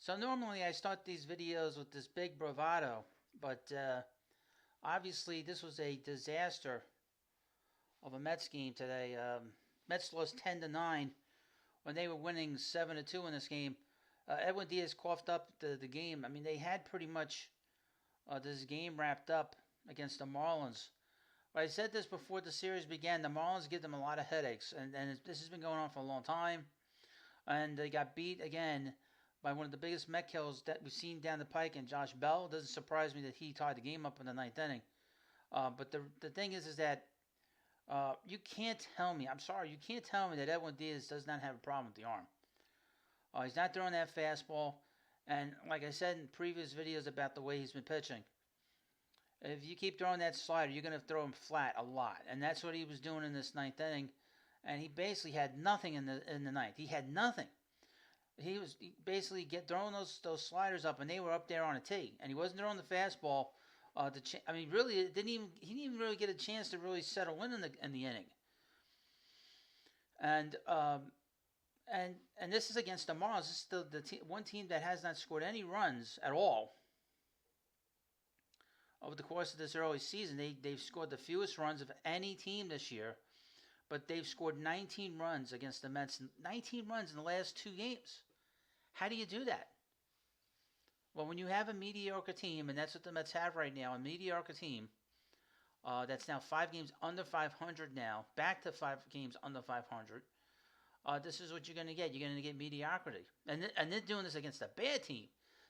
So normally I start these videos with this big bravado, but obviously this was a disaster of a Mets game today. Mets lost 10-9 when they were winning 7-2 in this game. Edwin Diaz coughed up the game. I mean, they had pretty much this game wrapped up against the Marlins. But I said this before the series began. The Marlins give them a lot of headaches, and this has been going on for a long time. And they got beat again by one of the biggest Met kills that we've seen down the pike, and Josh Bell. It doesn't surprise me that he tied the game up in the ninth inning. But the thing is that you can't tell me. I'm sorry, you can't tell me that Edwin Diaz does not have a problem with the arm. He's not throwing that fastball, and like I said in previous videos about the way he's been pitching, if you keep throwing that slider, you're going to throw him flat a lot, and that's what he was doing in this ninth inning. And he basically had nothing in the ninth. He had nothing. He was basically throwing those sliders up, and they were up there on a tee, and he wasn't throwing the fastball. I mean, really, he didn't even really get a chance to really settle in the inning. And and this is against the Marlins. This is the one team that has not scored any runs at all over the course of this early season. They've scored the fewest runs of any team this year, but they've scored 19 runs against the Mets. 19 runs in the last two games. How do you do that? Well, when you have a mediocre team, and that's what the Mets have right now, a mediocre team that's now 5 games under 500 now, back to 5 games under 500, this is what you're going to get. You're going to get mediocrity. And they're doing this against a bad team.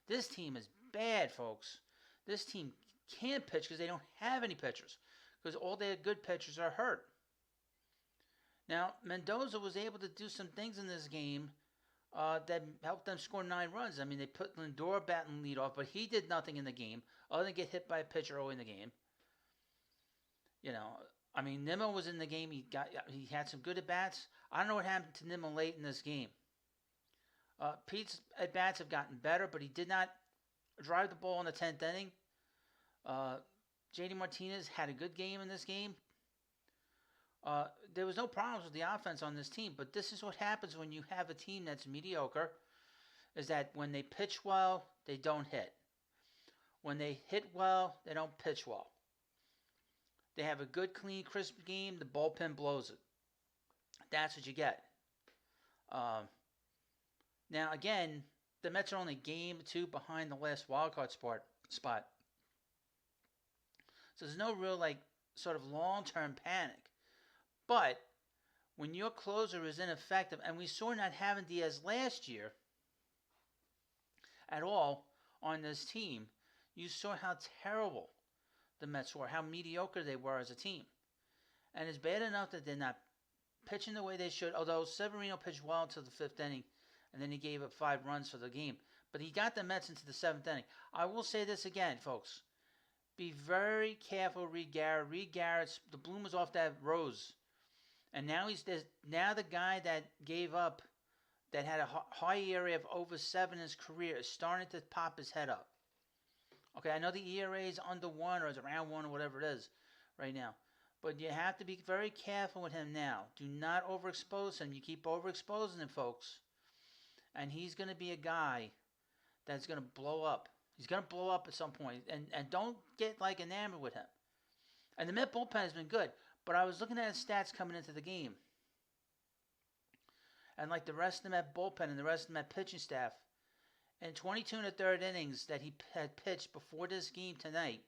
This team is bad, folks. This team can't pitch because they don't have any pitchers, because all their good pitchers are hurt. Now, Mendoza was able to do some things in this game that helped them score 9 runs. I mean, they put Lindor batting lead off, but he did nothing in the game other than get hit by a pitcher early in the game. You know, I mean, Nimmo was in the game. He had some good at bats. I don't know what happened to Nimmo late in this game. Pete's at bats have gotten better, but he did not drive the ball in the 10th inning. JD Martinez had a good game in this game. There was no problems with the offense on this team, but this is what happens when you have a team that's mediocre, is that when they pitch well, they don't hit. When they hit well, they don't pitch well. They have a good, clean, crisp game, the bullpen blows it. That's what you get. Now, again, the Mets are only game 2 behind the last wildcard spot. So there's no real, sort of long-term panic. But when your closer is ineffective, and we saw not having Diaz last year at all on this team, you saw how terrible the Mets were, how mediocre they were as a team. And it's bad enough that they're not pitching the way they should, although Severino pitched well until the 5th inning, and then he gave up 5 runs for the game. But he got the Mets into the 7th inning. I will say this again, folks. Be very careful, Reed Garrett. Reed Garrett's, the bloom was off that rose. And now now the guy that gave up, that had a high ERA of over 7 in his career, is starting to pop his head up. Okay, I know the ERA is under 1 or it's around 1 or whatever it is right now. But you have to be very careful with him now. Do not overexpose him. You keep overexposing him, folks, and he's going to be a guy that's going to blow up. He's going to blow up at some point. And don't get enamored with him. And the Met bullpen has been good. But I was looking at his stats coming into the game. And like the rest of the Met bullpen and the rest of the Met pitching staff, in 22 and a third innings that he had pitched before this game tonight,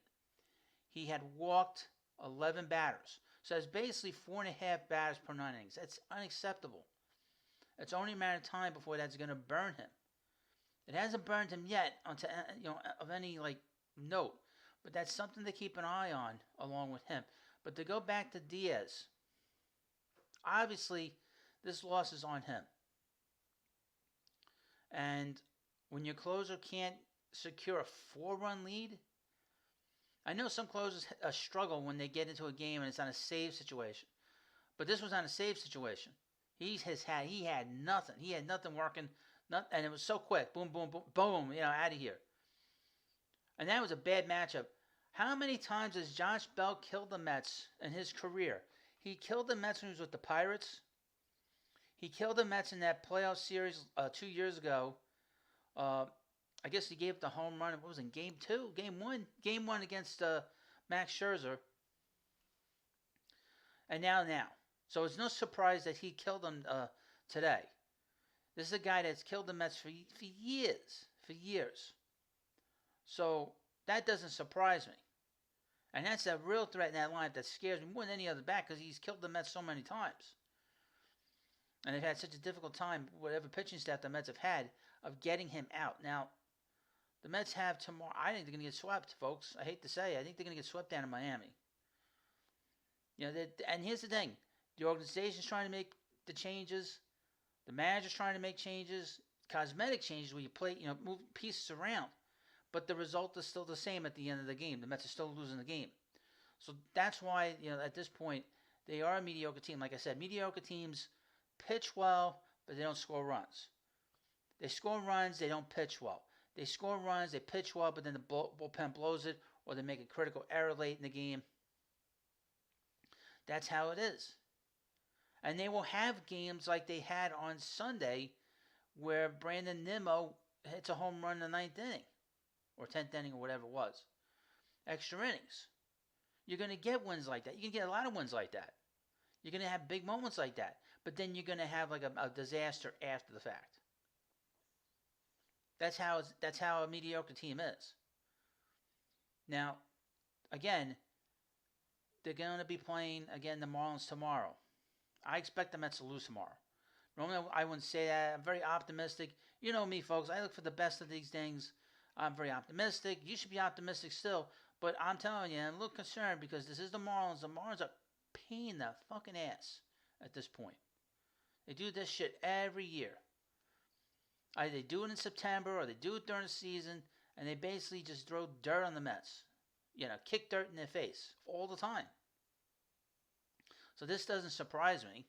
he had walked 11 batters. So it's basically 4.5 batters per 9 innings. That's unacceptable. It's only a matter of time before that's going to burn him. It hasn't burned him yet onto of any note, but that's something to keep an eye on along with him. But to go back to Diaz, obviously this loss is on him. And when your closer can't secure a 4-run lead, I know some closers struggle when they get into a game and it's on a save situation. But this was on a save situation. He had nothing. He had nothing working. And it was so quick. Boom, boom, boom, boom, out of here. And that was a bad matchup. How many times has Josh Bell killed the Mets in his career? He killed the Mets when he was with the Pirates. He killed the Mets in that playoff series 2 years ago I guess he gave up the home run. What was it, game 2? Game 1? Game 1 against Max Scherzer. And now. So it's no surprise that he killed him today. This is a guy that's killed the Mets for years. For years. So that doesn't surprise me. And that's a real threat in that lineup that scares me more than any other bat because he's killed the Mets so many times. And they've had such a difficult time, whatever pitching staff the Mets have had, of getting him out. Now, the Mets have tomorrow. I think they're going to get swept, folks. I hate to say it. I think they're going to get swept down in Miami. You know, and here's the thing. The organization's trying to make the changes. The manager's trying to make changes. Cosmetic changes where you play, move pieces around. But the result is still the same at the end of the game. The Mets are still losing the game. So that's why, at this point, they are a mediocre team. Like I said, mediocre teams pitch well, but they don't score runs. They score runs, they don't pitch well. They score runs, they pitch well, but then the bullpen blows it, or they make a critical error late in the game. That's how it is. And they will have games like they had on Sunday where Brandon Nimmo hits a home run in the 9th inning. Or 10th inning or whatever it was. Extra innings. You're going to get wins like that. You can get a lot of wins like that. You're going to have big moments like that. But then you're going to have like a disaster after the fact. That's how a mediocre team is. Now, again, they're going to be playing, again, the Marlins tomorrow. I expect the Mets to lose tomorrow. Normally, I wouldn't say that. I'm very optimistic. You know me, folks. I look for the best of these things. I'm very optimistic. You should be optimistic still. But I'm telling you, I'm a little concerned because this is the Marlins. The Marlins are a pain in the fucking ass at this point. They do this shit every year. Either they do it in September or they do it during the season, and they basically just throw dirt on the Mets. Kick dirt in their face all the time. So this doesn't surprise me.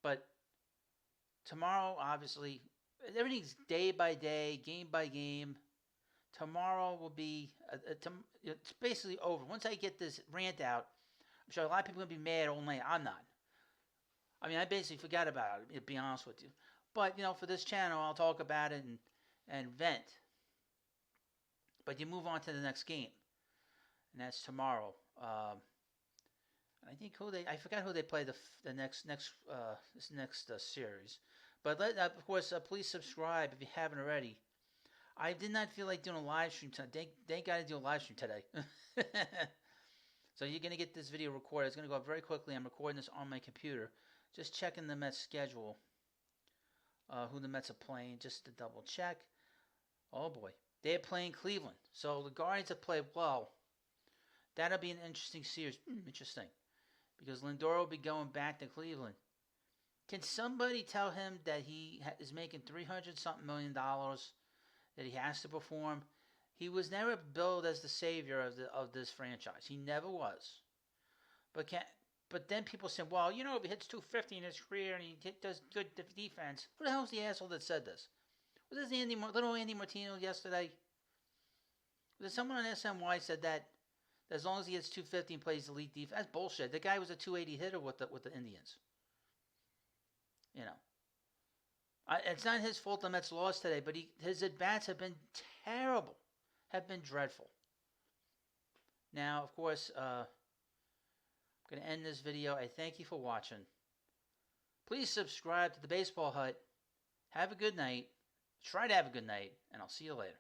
But tomorrow, obviously, everything's day by day, game by game. Tomorrow will be, it's basically over. Once I get this rant out, I'm sure a lot of people are going to be mad all night. I'm not. I mean, I basically forgot about it, to be honest with you. But, for this channel, I'll talk about it and vent. But you move on to the next game. And that's tomorrow. I think I forgot who they play the next series. But of course, please subscribe if you haven't already. I did not feel like doing a live stream today. They got to do a live stream today. So you're going to get this video recorded. It's going to go up very quickly. I'm recording this on my computer. Just checking the Mets schedule. Who the Mets are playing, just to double check. Oh boy. They're playing Cleveland. So the Guardians have played well. That'll be an interesting series. Interesting. Because Lindor will be going back to Cleveland. Can somebody tell him that he is making $300-something million, that he has to perform? He was never billed as the savior of this franchise. He never was. But then people say, well, if he hits 250 in his career and he does good defense, who the hell's the asshole that said this? Was this little Andy Martino yesterday? Was there someone on SNY said that as long as he hits 250 and plays elite defense? That's bullshit. The guy was a 280 hitter with the Indians. It's not his fault the Mets lost today, but his at-bats have been terrible, have been dreadful. Now, of course, I'm going to end this video. I thank you for watching. Please subscribe to the Baseball Hut. Have a good night. Try to have a good night, and I'll see you later.